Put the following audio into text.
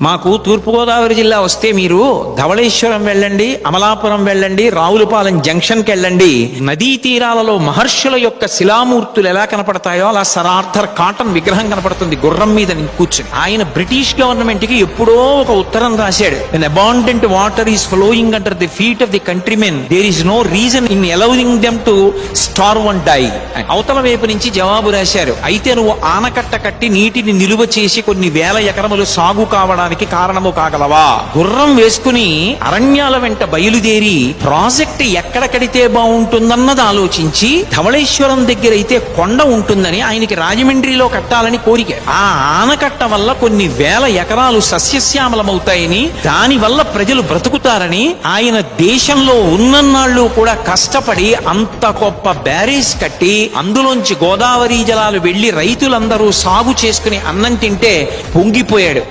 మాకు తూర్పుగోదావరి జిల్లా వస్తే మీరు ధవళేశ్వరం వెళ్ళండి, అమలాపురం వెళ్ళండి, రావులపాలెం జంక్షన్కి వెళ్ళండి. నదీ తీరాలలో మహర్షుల యొక్క శిలామూర్తులు ఎలా కనపడతాయో అలా సర్ ఆర్థర్ కాటన్ విగ్రహం కనపడుతుంది గుర్రం మీద కూర్చుని. ఆయన బ్రిటిష్ గవర్నమెంట్ కి ఎప్పుడో ఒక ఉత్తరం రాశాడు. When abundant water is flowing under the feet of the countrymen, there is no reason in allowing them to starve and die. అవతల వైపు నుంచి జవాబు రాశారు, అయితే నువ్వు ఆనకట్ట కట్టి నీటిని నిలువ చేసి కొన్ని వేల ఎకరములు సాగు కావడానికి కారణము కాగలవా? గుర్రం వేసుకుని అరణ్యాల వెంట బయలుదేరి ప్రాజెక్ట్ ఎక్కడ కడితే బాగుంటుందన్నది ఆలోచించి ధవళేశ్వరం దగ్గర అయితే కొండ ఉంటుందని ఆయనకి రాజమండ్రిలో కట్టాలని కోరిక. ఆ ఆనకట్ట వల్ల కొన్ని వేల ఎకరాలు సస్యశ్యామలమవుతాయని, దాని వల్ల ప్రజలు బ్రతుకుతారని ఆయన దేశంలో ఉన్నన్నాళ్ళు కూడా కష్టపడి అంత గొప్ప బ్యారేజ్ కట్టి అందులోంచి గోదావరి జలాలు వెళ్లి రైతులందరూ సాగు చేసుకుని అన్నం తింటే పొంగిపోయాడు.